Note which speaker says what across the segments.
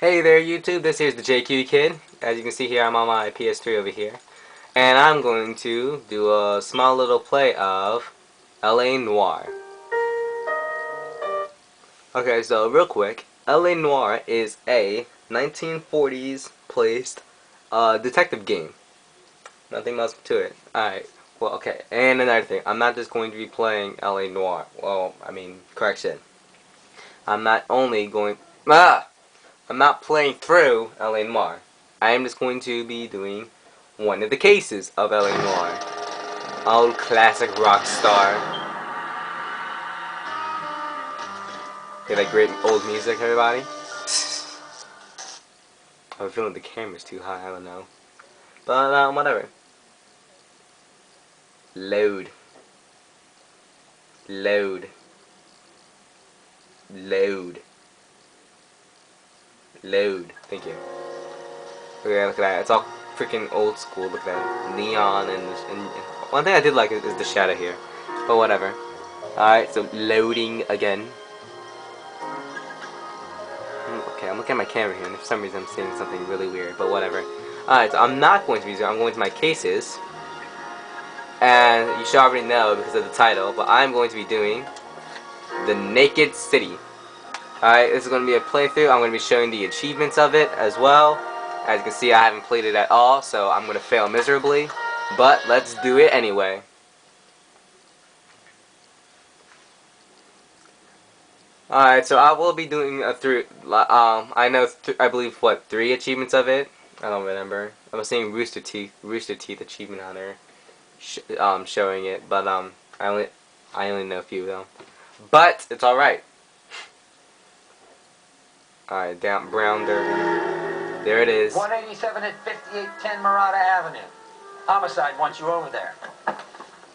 Speaker 1: Hey there YouTube, this here's the JQ Kid. As you can see here, I'm on my PS3 over here. And I'm going to do a small little play of LA Noire. Okay, so real quick, LA Noire is a 1940s placed detective game. Nothing else to it. Alright, well okay, and another thing, I'm not just going to be playing LA Noire. Well, I mean, correction. I'm not only going... I'm not playing through LA Noire. I am just going to be doing one of the cases of LA Noire. Old classic rock star. Hear that great old music, everybody? I'm feeling the camera's too high, I don't know. But, whatever. Load. Load. Load. Load. Thank you. Okay, look at that. It's all freaking old school. Look at that. Neon and one thing I did like is the shadow here. But whatever. Alright, so loading again. Okay, I'm looking at my camera here and for some reason I'm seeing something really weird, but whatever. Alright, so I'm not going to be I'm going to my cases. And you should already know because of the title, but I'm going to be doing The Naked City. Alright, this is going to be a playthrough. I'm going to be showing the achievements of it as well. As you can see, I haven't played it at all, so I'm going to fail miserably. But let's do it anyway. Alright, so I will be doing a I know, I believe, what, 3 achievements of it? I don't remember. I was seeing Rooster Teeth achievement on there, showing it, but, I only know a few, though. But, it's alright. Alright, down, brown derby. There it is.
Speaker 2: 187 at 5810 Murata Avenue. Homicide wants you over there.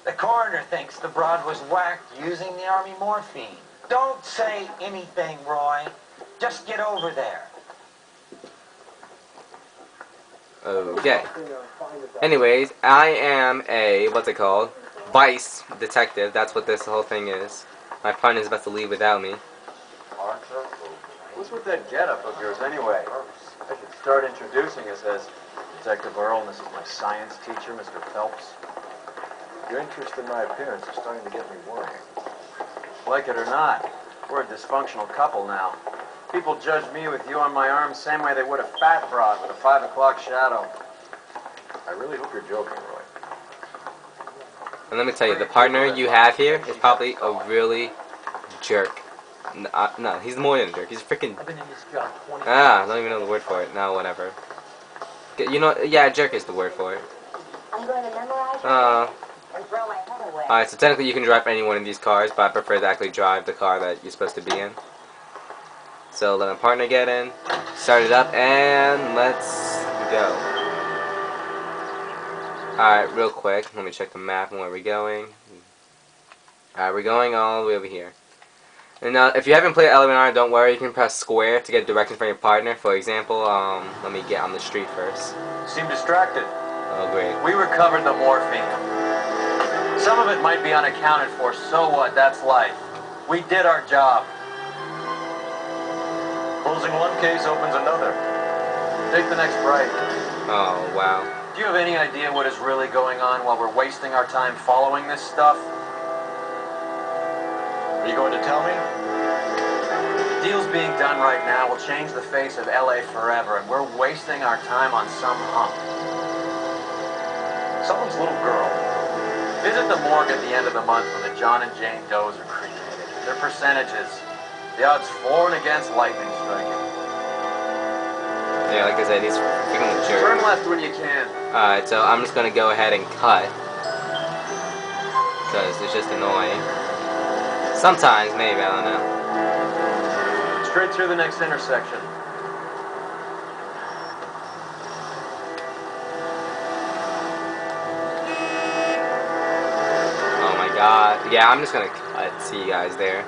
Speaker 2: The coroner thinks the broad was whacked using the army morphine. Don't say anything, Roy. Just get over there.
Speaker 1: Okay. Anyways, I am a, what's it called? Vice detective. That's what this whole thing is. My partner's about to leave without me.
Speaker 3: What's with that getup of yours anyway? I should start introducing us as Detective Earl, and this is my science teacher, Mr. Phelps. Your interest in my appearance is starting to get me worried. Like it or not, we're a dysfunctional couple now. People judge me with you on my arm same way they would a fat broad with a 5 o'clock shadow. I really hope you're joking, Roy.
Speaker 1: And let me tell you, the partner you have here is probably a really jerk. No, he's more than a jerk. He's freaking... I don't even know the word for it. No, whatever. You know, yeah, jerk is the word for it.
Speaker 4: I'm going to memorize and throw my head away.
Speaker 1: Alright, so technically you can drive any one of these cars, but I prefer to actually drive the car that you're supposed to be in. So let my partner get in, start it up, and let's go. Alright, real quick, let me check the map and where we're going. Alright, we're going all the way over here. And now, if you haven't played Noire, don't worry, you can press square to get directions from your partner. For example, let me get on the street first.
Speaker 2: Seem distracted.
Speaker 1: Oh, great.
Speaker 2: We recovered the morphine. Some of it might be unaccounted for, so what? That's life. We did our job. Closing one case opens another. Take the next break.
Speaker 1: Oh, wow.
Speaker 2: Do you have any idea what is really going on while we're wasting our time following this stuff? Are you going to tell me? The deals being done right now will change the face of LA forever, and we're wasting our time on some hump. Someone's little girl. Visit the morgue at the end of the month when the John and Jane Does are cremated. Their percentages. The odds for and against lightning striking.
Speaker 1: Yeah, like I said, he's freaking a jerk.
Speaker 2: Turn left when you can.
Speaker 1: Alright, so I'm just gonna go ahead and cut. Because it's just annoying. Sometimes, maybe, I don't know.
Speaker 2: Straight through the next intersection.
Speaker 1: Oh my god. Yeah, I'm just gonna cut. See you guys there.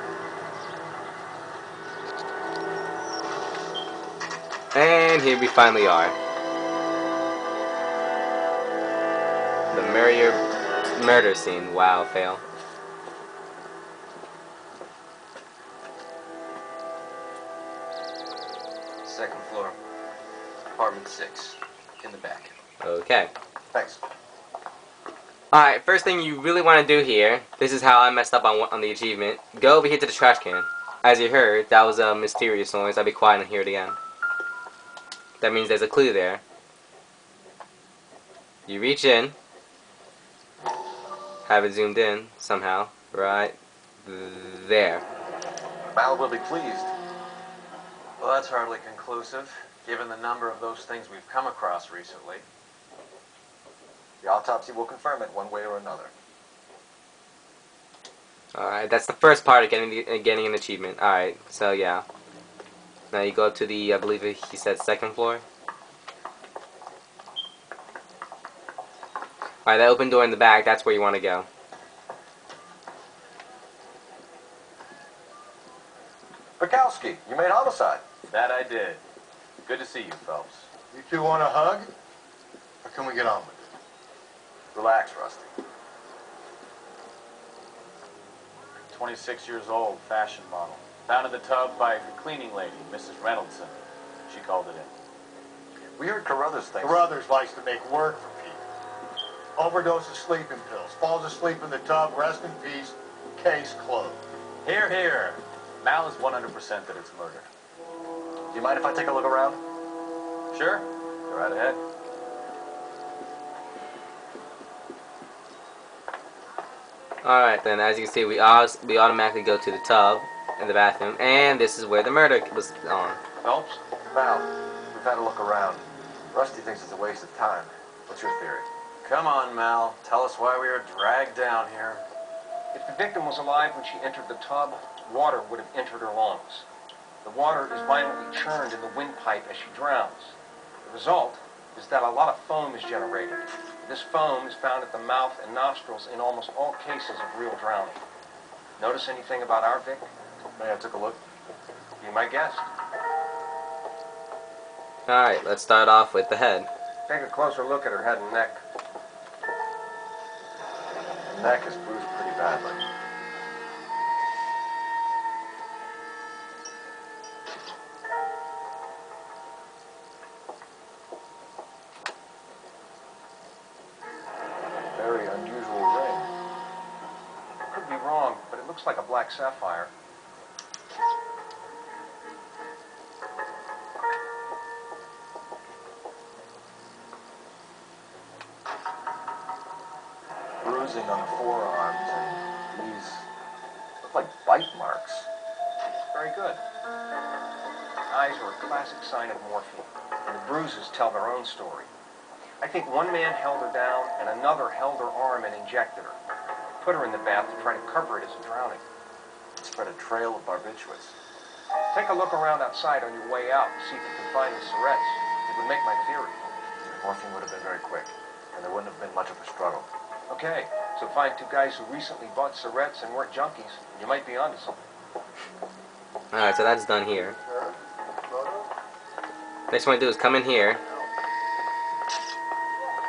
Speaker 1: And here we finally are. The murder scene. Wow, fail.
Speaker 2: Second floor. Apartment 6. In the back.
Speaker 1: Okay.
Speaker 3: Thanks.
Speaker 1: Alright, first thing you really want to do here, this is how I messed up on the achievement. Go over here to the trash can. As you heard, that was a mysterious noise. I'll be quiet and hear it again. That means there's a clue there. You reach in, have it zoomed in somehow, right there.
Speaker 3: Mal will be pleased.
Speaker 2: Well, that's hardly conclusive, given the number of those things we've come across recently.
Speaker 3: The autopsy will confirm it one way or another.
Speaker 1: Alright, that's the first part of getting an achievement. Alright, so yeah. Now you go up to the, I believe he said second floor. Alright, that open door in the back, that's where you want to go.
Speaker 3: Bukowski, you made homicide.
Speaker 5: That I did. Good to see you, Phelps.
Speaker 6: You two want a hug? Or can we get on with it?
Speaker 3: Relax, Rusty.
Speaker 5: 26 years old, fashion model. Found in the tub by the cleaning lady, Mrs. Reynoldson. She called it in.
Speaker 3: We heard Carruthers thinks...
Speaker 6: Carruthers likes to make work for people. Overdose of sleeping pills. Falls asleep in the tub. Rest in peace. Case closed.
Speaker 5: Here, here. Mal is 100% that it's murder.
Speaker 3: Do you mind if I take a look around?
Speaker 5: Sure. Go right ahead.
Speaker 1: Alright then, as you can see, we automatically go to the tub in the bathroom, and this is where the murder was on.
Speaker 5: Phelps?
Speaker 3: Mal, we've had a look around. Rusty thinks it's a waste of time. What's your theory?
Speaker 2: Come on, Mal. Tell us why we were dragged down here.
Speaker 7: If the victim was alive when she entered the tub, water would have entered her lungs. The water is violently churned in the windpipe as she drowns. The result is that a lot of foam is generated. This foam is found at the mouth and nostrils in almost all cases of real drowning. Notice anything about our Vic?
Speaker 3: May I take a look?
Speaker 7: Be my guest.
Speaker 1: Alright, let's start off with the head.
Speaker 7: Take a closer look at her head and neck.
Speaker 3: The neck is bruised pretty badly. Very unusual ring.
Speaker 7: Could be wrong, but it looks like a black sapphire.
Speaker 3: Bruising on the forearms, and these look like bite marks.
Speaker 7: Very good. Eyes are a classic sign of morphine, and the bruises tell their own story. I think one man held her down, and another held her arm and injected her. Put her in the bath to try to cover it as a drowning.
Speaker 3: It spread a trail of barbiturates.
Speaker 7: Take a look around outside on your way out and see if you can find the syrettes. It would make my theory.
Speaker 3: The morphine would have been very quick, and there wouldn't have been much of a struggle.
Speaker 7: Okay, so find two guys who recently bought syrettes and weren't junkies. You might be onto something.
Speaker 1: Alright, so that's done here. Next one to do is come in here.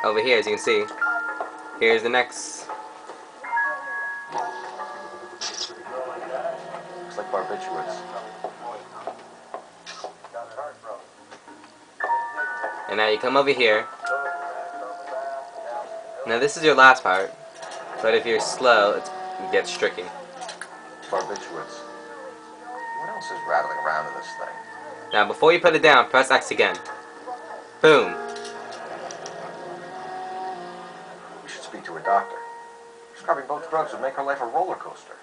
Speaker 1: Over here, as you can see. Here's the next.
Speaker 3: Looks like barbiturates.
Speaker 1: And now you come over here. Now this is your last part. But if you're slow, it gets tricky.
Speaker 3: Barbiturates. What else is rattling around in this thing?
Speaker 1: Now before you put it down, press X again. Boom.
Speaker 3: We should speak to a doctor. Prescribing both drugs would make her life a roller coaster.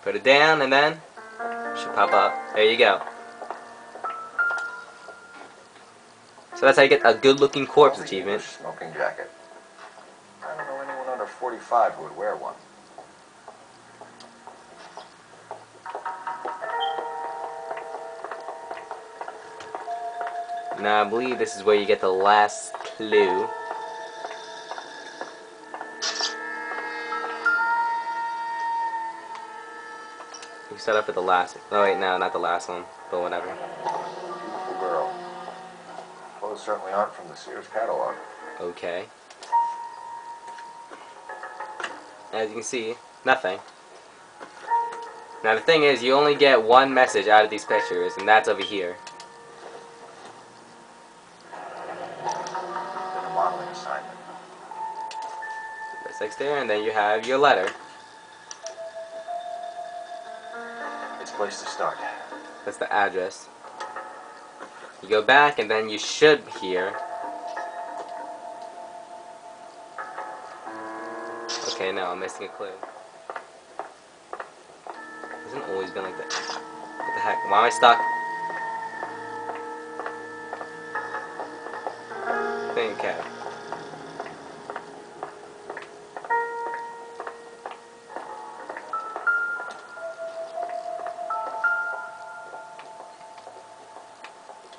Speaker 1: Put it down and then it should pop up. There you go. So that's how you get a good looking corpse achievement.
Speaker 3: Smoking jacket. I don't know anyone under 45 who would wear one.
Speaker 1: Now I believe this is where you get the last clue. You set up for the last one. Oh wait, no, not the last one, but whatever.
Speaker 3: Beautiful girl. Clothes certainly aren't from the Sears catalog.
Speaker 1: Okay. As you can see, nothing. Now the thing is, you only get one message out of these pictures, and that's over here.
Speaker 3: Been a modeling assignment.
Speaker 1: That's there, and then you have your letter.
Speaker 3: It's a place to start.
Speaker 1: That's the address. You go back, and then you should hear. Okay, no, I'm missing a clue. It hasn't always been like that. What the heck? Why am I stuck? Okay.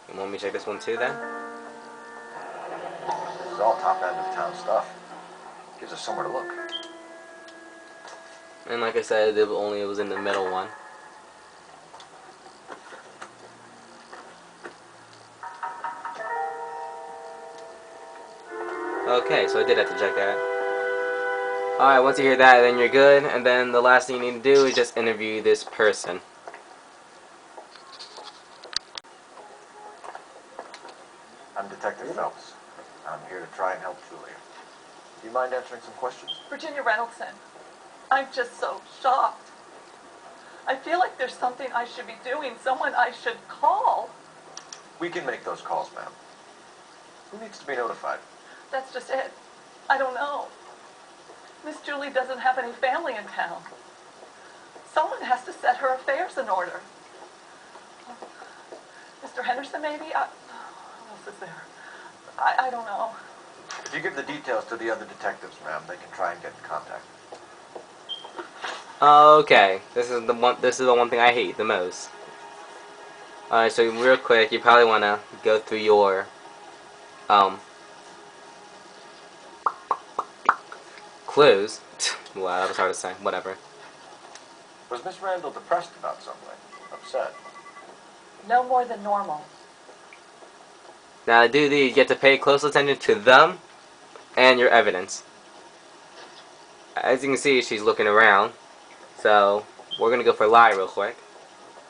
Speaker 1: You want me to check this one too, then?
Speaker 3: This is all top end of town stuff. Gives us somewhere to look.
Speaker 1: And like I said, it was in the middle one. Okay, so I did have to check that. Alright, once you hear that, then you're good. And then the last thing you need to do is just interview this person.
Speaker 3: I'm Detective Phelps. I'm here to try and help Julia. Do you mind answering some questions?
Speaker 8: Virginia Reynoldsson, I'm just so shocked. I feel like there's something I should be doing, someone I should call.
Speaker 3: We can make those calls, ma'am. Who needs to be notified?
Speaker 8: That's just it. I don't know. Miss Julie doesn't have any family in town. Someone has to set her affairs in order. Mr. Henderson, maybe? Who else is there? I don't know.
Speaker 3: If you give the details to the other detectives, ma'am, they can try and get in contact.
Speaker 1: Okay, this is the one thing I hate the most. Alright, so real quick, you probably want to go through your clues. Wow, that was hard to say. Whatever.
Speaker 3: Was Miss Randall depressed about something? Upset?
Speaker 8: No more than normal.
Speaker 1: Now to do these, you get to pay close attention to them and your evidence. As you can see, she's looking around. So, we're going to go for lie real quick.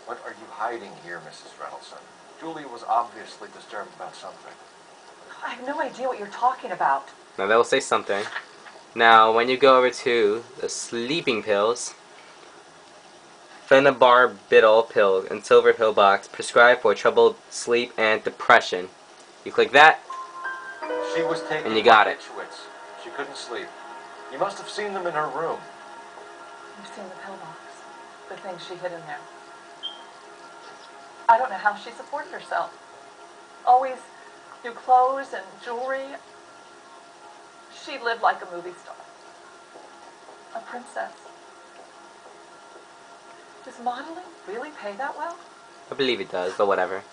Speaker 3: What are you hiding here, Mrs. Reynoldsson? Julia was obviously disturbed about something.
Speaker 8: I have no idea what you're talking about.
Speaker 1: Now they'll say something. Now, when you go over to the sleeping pills, phenobarbital pill and silver pill box prescribed for troubled sleep and depression. You click that,
Speaker 3: She was taking
Speaker 1: and you got it.
Speaker 3: barbiturates. She couldn't sleep. You must have seen them in her room.
Speaker 8: You've seen the pill box, the things she hid in there. I don't know how she supported herself. Always new clothes and jewelry. She lived like a movie star. A princess. Does modeling really pay that well?
Speaker 1: I believe it does, but whatever.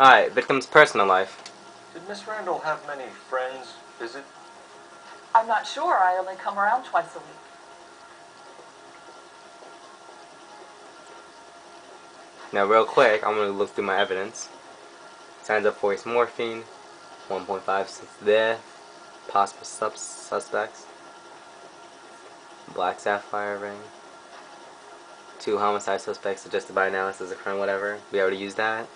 Speaker 1: Alright, victim's personal life.
Speaker 3: Did Miss Randall have many friends visit?
Speaker 8: I'm not sure. I only come around twice a week.
Speaker 1: Now real quick, I'm going to look through my evidence. Signs of forced morphine, 1.5 since there, possible suspects, black sapphire ring, 2 homicide suspects suggested by analysis as a crime, whatever. We already used that.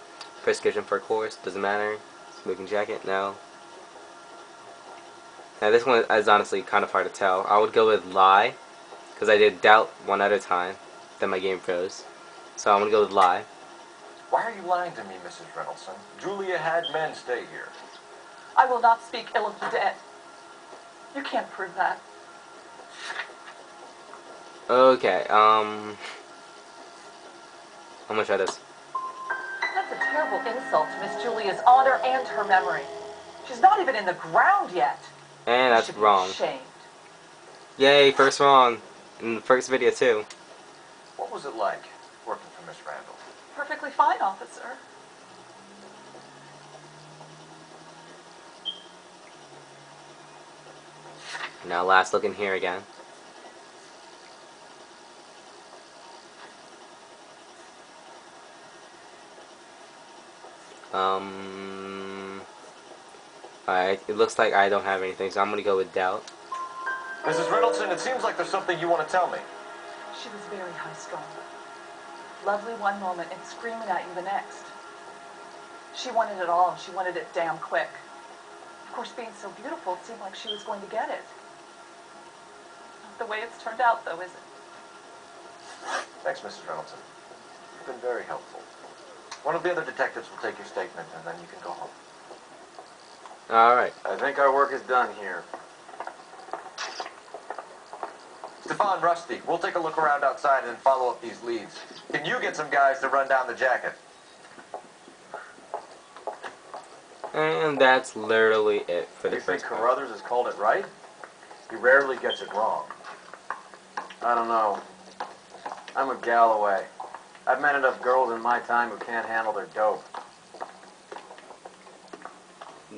Speaker 1: Prescription for a course, doesn't matter. Smoking jacket, no. Now this one is honestly kind of hard to tell. I would go with lie, because I did doubt one other time, then my game froze. So I'm going to go with lie.
Speaker 3: Why are you lying to me, Mrs. Reynoldsson? Julia had men stay here.
Speaker 8: I will not speak ill of the dead. You can't prove that.
Speaker 1: Okay, I'm going to try this.
Speaker 8: That's a terrible insult to Miss Julia's honor and her memory. She's not even in the ground yet.
Speaker 1: And that's
Speaker 8: You should be
Speaker 1: wrong.
Speaker 8: ashamed.
Speaker 1: Yay, first wrong. In the first video too.
Speaker 3: What was it like working for Miss Randall?
Speaker 8: Perfectly fine, officer.
Speaker 1: Now last look in here again. Alright, it looks like I don't have anything, so I'm gonna go with doubt.
Speaker 3: Mrs. Reynoldsson, it seems like there's something you want to tell me.
Speaker 8: She was very high-strung. lovely one moment and screaming at you the next. She wanted it all, and she wanted it damn quick. Of course, being so beautiful, it seemed like she was going to get it. Not the way it's turned out, though, is it?
Speaker 3: Thanks, Mrs. Reynolds. You've been very helpful. One of the other detectives will take your statement, and then you can go home.
Speaker 1: Alright.
Speaker 3: I think our work is done here.
Speaker 2: Stefan, Rusty, we'll take a look around outside and then follow up these leads. Can you get some guys to run down the jacket?
Speaker 1: And that's literally it for the
Speaker 3: You think
Speaker 1: first part.
Speaker 3: Carruthers has called it right? He rarely gets it wrong. I don't know. I'm a Galloway. I've met enough girls in my time who can't handle their dope.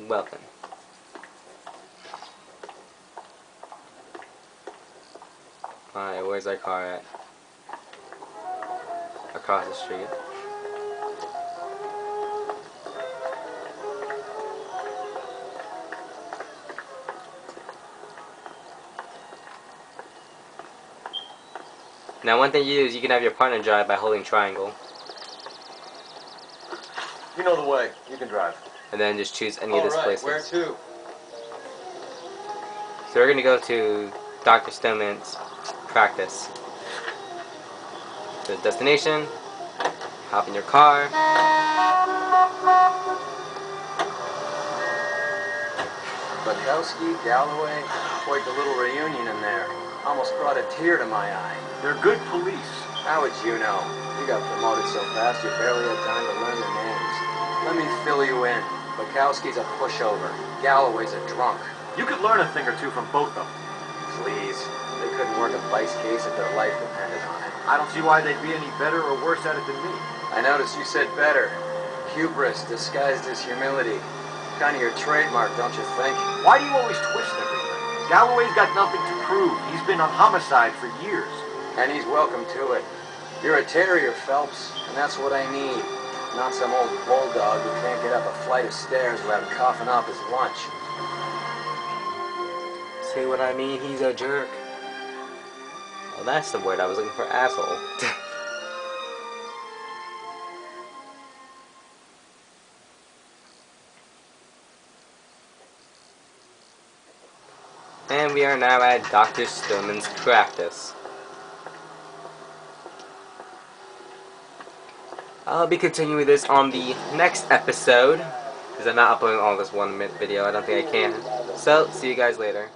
Speaker 1: Well then. Alright, where's our car at? Across the street. Now one thing you do is you can have your partner drive by holding triangle.
Speaker 3: You know the way. You can drive.
Speaker 1: And then just choose any of these places.
Speaker 3: Where to?
Speaker 1: So we're gonna go to Dr. Stoneman's practice. So destination, hop in your car.
Speaker 3: Bukowski, Galloway, quite the little reunion in there. Almost brought a tear to my eye.
Speaker 6: They're good police.
Speaker 3: How would you know? You got promoted so fast you barely had time to learn their names. Let me fill you in. Bukowski's a pushover. Galloway's a drunk.
Speaker 6: You could learn a thing or two from both of them.
Speaker 3: Please. They couldn't work a vice case if their life depended on it.
Speaker 6: I don't see why they'd be any better or worse at it than me.
Speaker 3: I noticed you said better. Hubris disguised as humility. Kind of your trademark, don't you think?
Speaker 6: Why do you always twist everything? Galloway's got nothing to prove. He's been on homicide for years.
Speaker 3: And he's welcome to it. You're a terrier, Phelps, and that's what I need. Not some old bulldog who can't get up a flight of stairs without coughing off his lunch.
Speaker 1: See what I mean? He's a jerk. Well, that's the word I was looking for, asshole. And we are now at Dr. Stillman's practice. I'll be continuing this on the next episode, because I'm not uploading all this 1 minute video. I don't think I can. So, see you guys later.